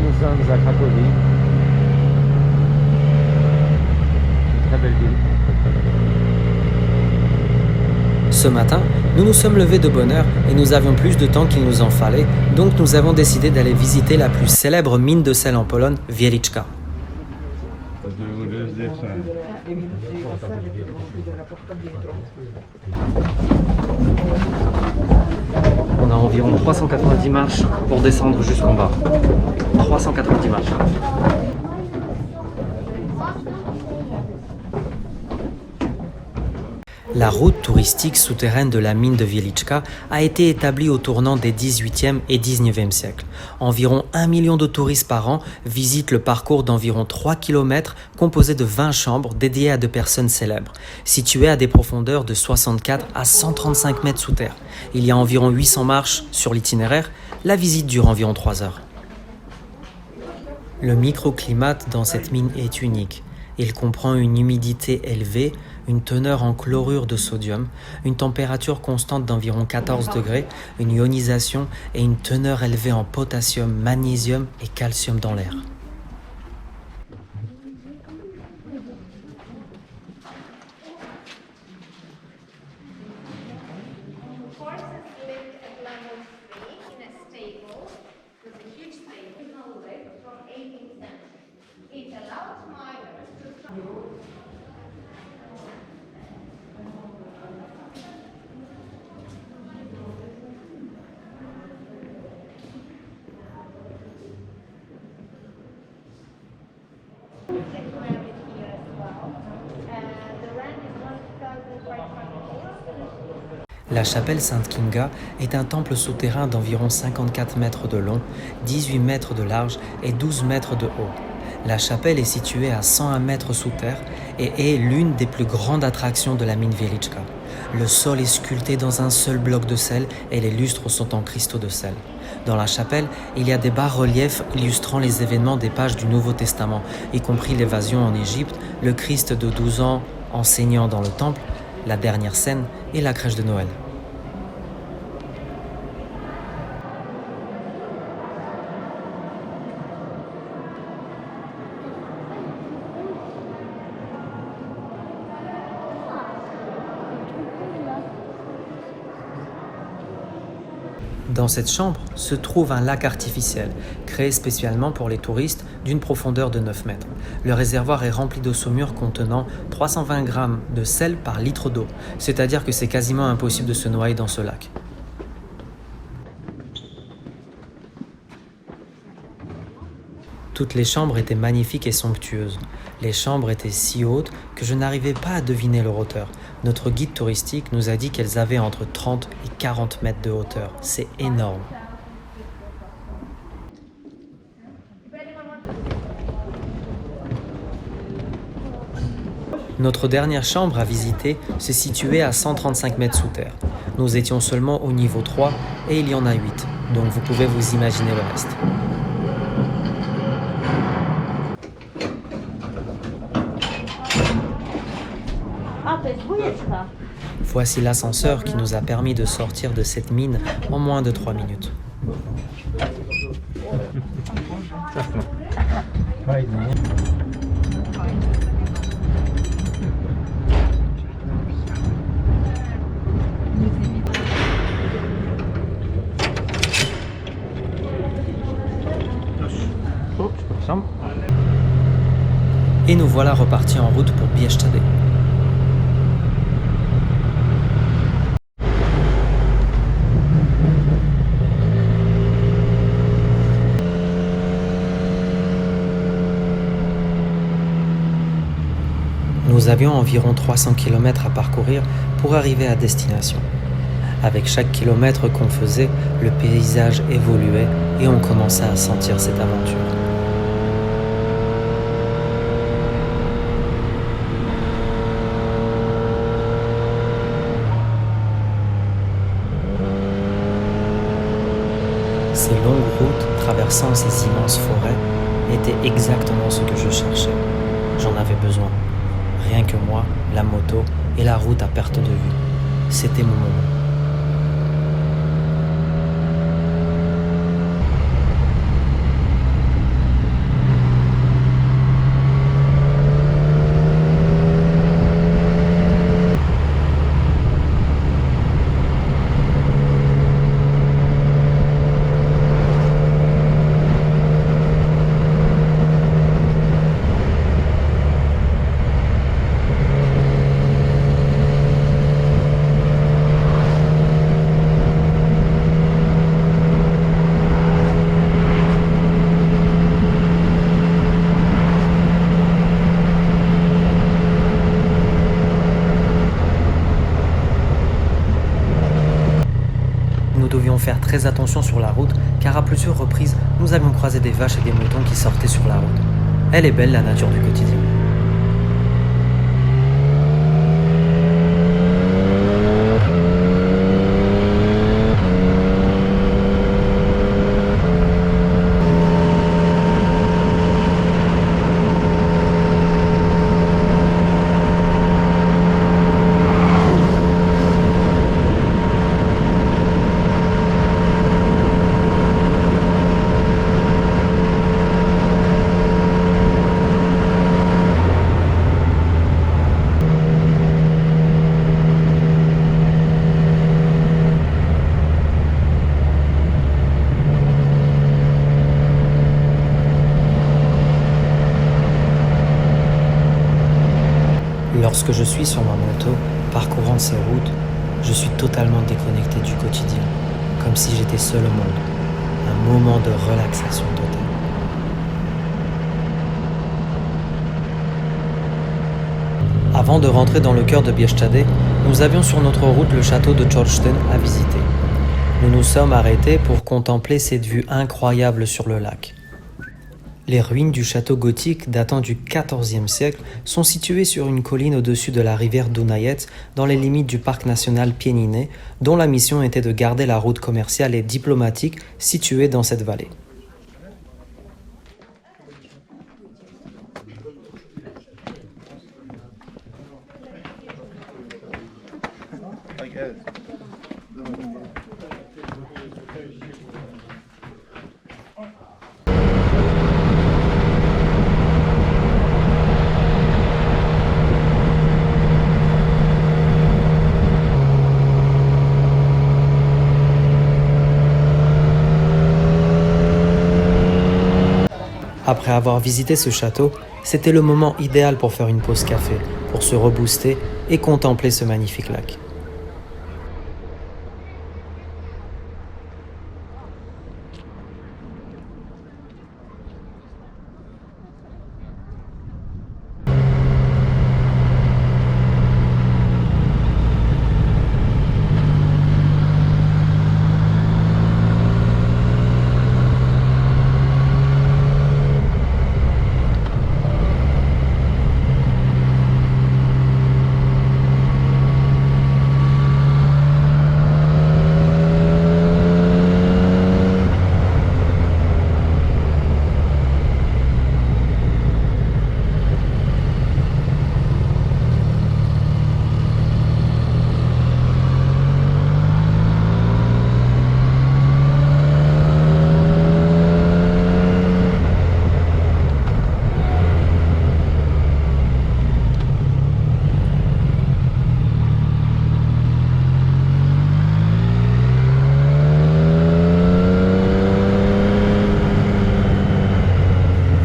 nous sommes à Cracovie. Une très belle ville. Ce matin, nous nous sommes levés de bonne heure et nous avions plus de temps qu'il nous en fallait, donc nous avons décidé d'aller visiter la plus célèbre mine de sel en Pologne, Wieliczka. On a environ 390 marches pour descendre jusqu'en bas. 390 marches. La route touristique souterraine de la mine de Wieliczka a été établie au tournant des 18e et 19e siècles. Environ 1 million de touristes par an visitent le parcours d'environ 3 km composé de 20 chambres dédiées à de personnes célèbres, situées à des profondeurs de 64 à 135 mètres sous terre. Il y a environ 800 marches sur l'itinéraire. La visite dure environ 3 heures. Le microclimat dans cette mine est unique. Il comprend une humidité élevée, une teneur en chlorure de sodium, une température constante d'environ 14 degrés, une ionisation et une teneur élevée en potassium, magnésium et calcium dans l'air. La chapelle Sainte-Kinga est un temple souterrain d'environ 54 mètres de long, 18 mètres de large et 12 mètres de haut. La chapelle est située à 101 mètres sous terre et est l'une des plus grandes attractions de la mine Wieliczka. Le sol est sculpté dans un seul bloc de sel et les lustres sont en cristaux de sel. Dans la chapelle, il y a des bas-reliefs illustrant les événements des pages du Nouveau Testament, y compris l'évasion en Égypte, le Christ de 12 ans enseignant dans le temple, la dernière scène et la crèche de Noël. Dans cette chambre se trouve un lac artificiel, créé spécialement pour les touristes d'une profondeur de 9 mètres. Le réservoir est rempli d'eau saumure contenant 320 grammes de sel par litre d'eau, c'est-à-dire que c'est quasiment impossible de se noyer dans ce lac. Toutes les chambres étaient magnifiques et somptueuses. Les chambres étaient si hautes que je n'arrivais pas à deviner leur hauteur. Notre guide touristique nous a dit qu'elles avaient entre 30 et 40 mètres de hauteur. C'est énorme. Notre dernière chambre à visiter se situait à 135 mètres sous terre. Nous étions seulement au niveau 3 et il y en a 8, donc vous pouvez vous imaginer le reste. Voici l'ascenseur qui nous a permis de sortir de cette mine en moins de 3 minutes. Et nous voilà repartis en route pour Bieszczady. Nous avions environ 300 km à parcourir pour arriver à destination. Avec chaque kilomètre qu'on faisait, le paysage évoluait et on commençait à sentir cette aventure. Ces longues routes traversant ces immenses forêts étaient exactement ce que je cherchais. J'en avais besoin. Rien que moi, la moto et la route à perte de vue. C'était mon moment. devions faire très attention sur la route car à plusieurs reprises, nous avions croisé des vaches et des moutons qui sortaient sur la route. Elle est belle la nature du quotidien. Lorsque je suis sur ma moto, parcourant ces routes, je suis totalement déconnecté du quotidien, comme si j'étais seul au monde. Un moment de relaxation totale. Avant de rentrer dans le cœur de Bieszczady, nous avions sur notre route le château de Csörsten à visiter. Nous nous sommes arrêtés pour contempler cette vue incroyable sur le lac. Les ruines du château gothique datant du XIVe siècle sont situées sur une colline au-dessus de la rivière Dunajec dans les limites du parc national Pieniny, dont la mission était de garder la route commerciale et diplomatique située dans cette vallée. Après avoir visité ce château, c'était le moment idéal pour faire une pause café, pour se rebooster et contempler ce magnifique lac.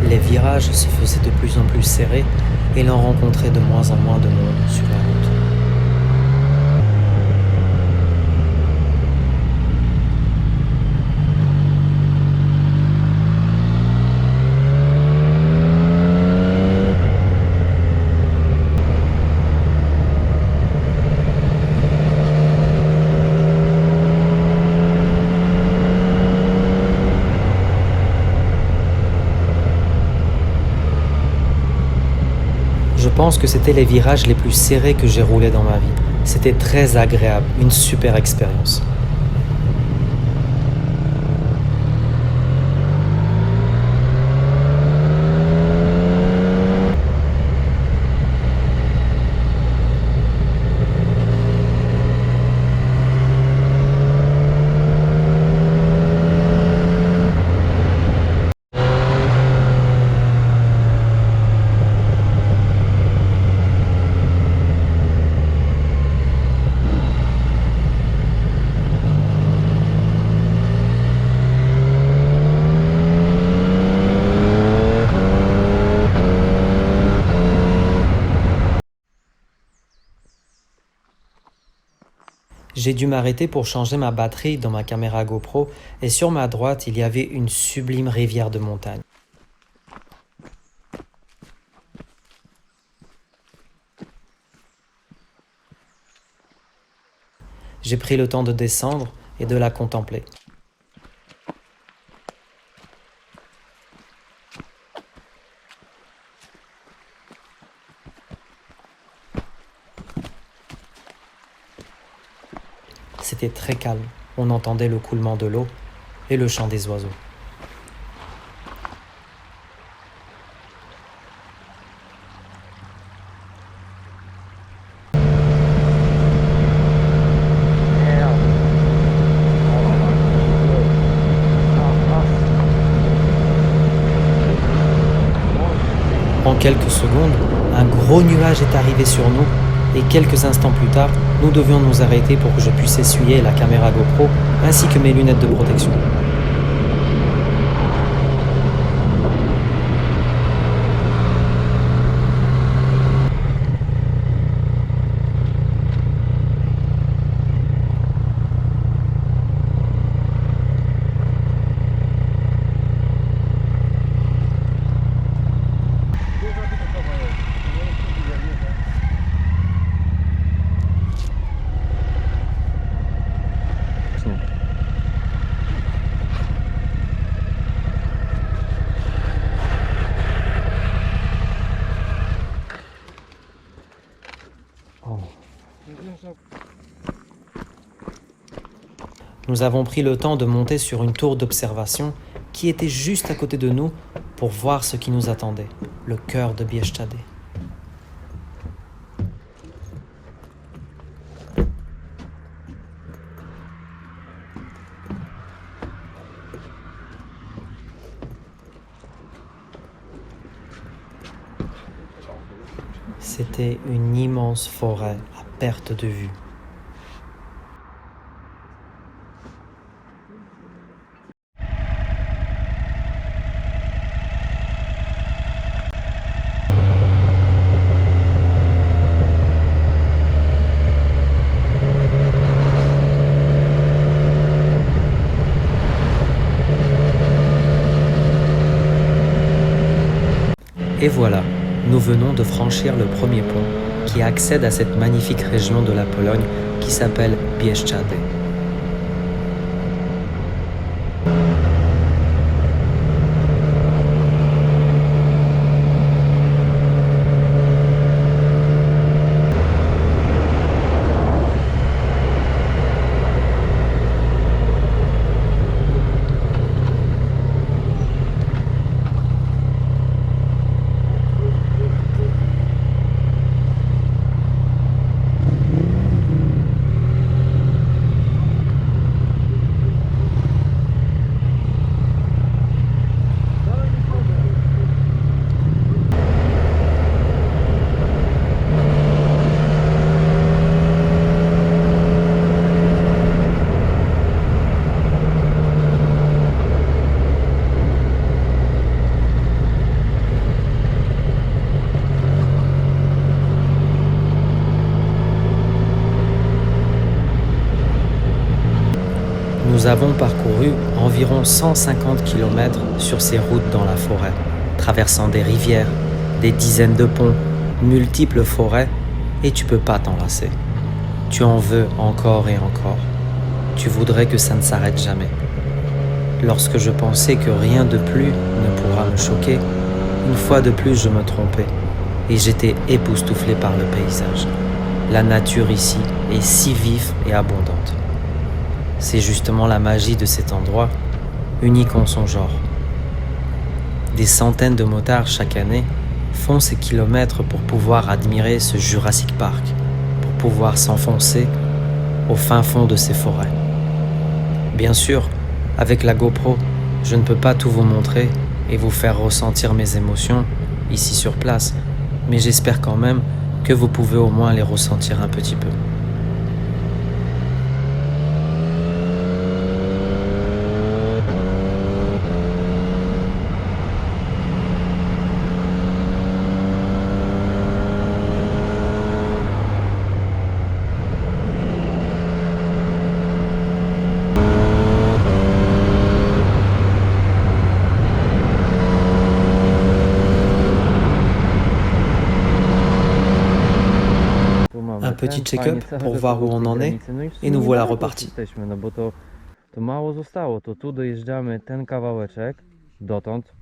Les virages se faisaient de plus en plus serrés et l'on rencontrait de moins en moins de monde sur la route. Je pense que c'était les virages les plus serrés que j'ai roulés dans ma vie. C'était très agréable, une super expérience. J'ai dû m'arrêter pour changer ma batterie dans ma caméra GoPro et sur ma droite, il y avait une sublime rivière de montagne. J'ai pris le temps de descendre et de la contempler. C'était très calme, on entendait le coulement de l'eau et le chant des oiseaux. En quelques secondes, un gros nuage est arrivé sur nous et quelques instants plus tard, nous devions nous arrêter pour que je puisse essuyer la caméra GoPro ainsi que mes lunettes de protection. Nous avons pris le temps de monter sur une tour d'observation qui était juste à côté de nous pour voir ce qui nous attendait, le cœur de Bieszczady. C'était une immense forêt à perte de vue. Et voilà, nous venons de franchir le premier pont qui accède à cette magnifique région de la Pologne qui s'appelle Bieszczady. Nous avons parcouru environ 150 km sur ces routes dans la forêt, traversant des rivières, des dizaines de ponts, multiples forêts, et tu peux pas t'en lasser. Tu en veux encore et encore. Tu voudrais que ça ne s'arrête jamais. Lorsque je pensais que rien de plus ne pourra me choquer, une fois de plus je me trompais, et j'étais époustouflé par le paysage. La nature ici est si vive et abondante. C'est justement la magie de cet endroit, unique en son genre. Des centaines de motards chaque année font ces kilomètres pour pouvoir admirer ce Jurassic Park, pour pouvoir s'enfoncer au fin fond de ces forêts. Bien sûr, avec la GoPro, je ne peux pas tout vous montrer et vous faire ressentir mes émotions ici sur place, mais j'espère quand même que vous pouvez au moins les ressentir un petit peu. Un petit check-up pour voir où on en est et nous voilà repartis. To mało zostało, to tu dojeżdżamy ten kawałeczek dotąd.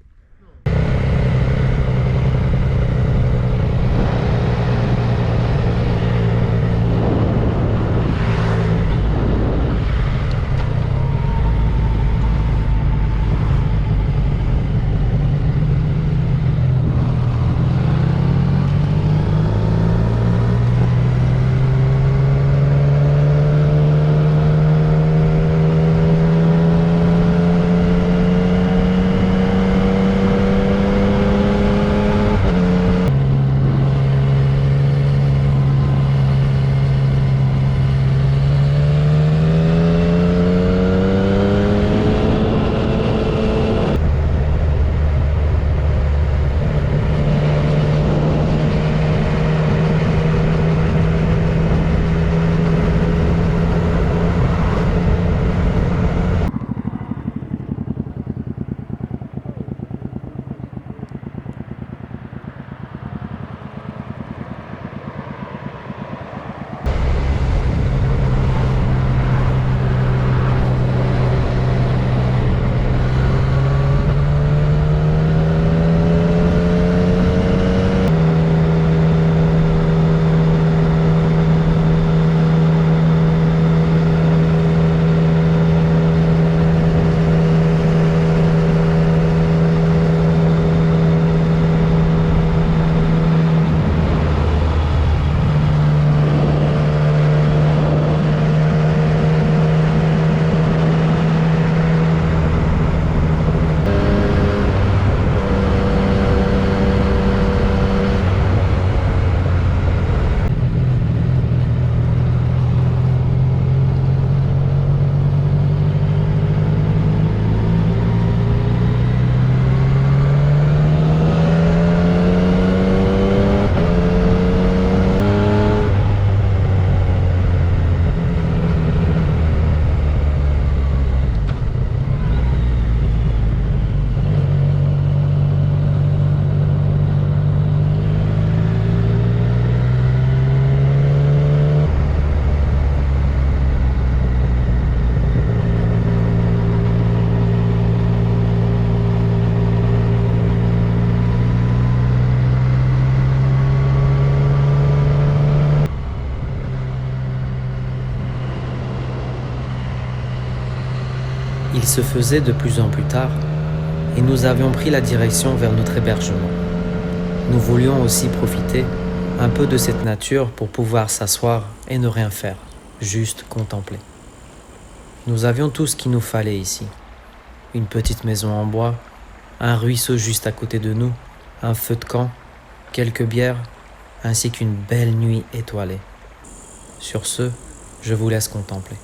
Il se faisait de plus en plus tard et nous avions pris la direction vers notre hébergement. Nous voulions aussi profiter un peu de cette nature pour pouvoir s'asseoir et ne rien faire, juste contempler. Nous avions tout ce qu'il nous fallait ici. Une petite maison en bois, un ruisseau juste à côté de nous, un feu de camp, quelques bières, ainsi qu'une belle nuit étoilée. Sur ce, je vous laisse contempler.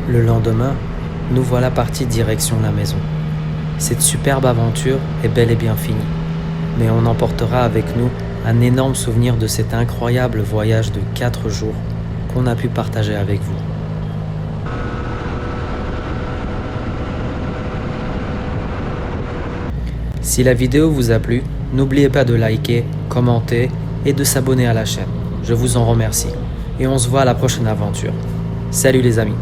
Le lendemain, nous voilà partis direction la maison. Cette superbe aventure est bel et bien finie, mais on emportera avec nous un énorme souvenir de cet incroyable voyage de 4 jours qu'on a pu partager avec vous. Si la vidéo vous a plu, n'oubliez pas de liker, commenter et de s'abonner à la chaîne. Je vous en remercie et on se voit à la prochaine aventure. Salut les amis!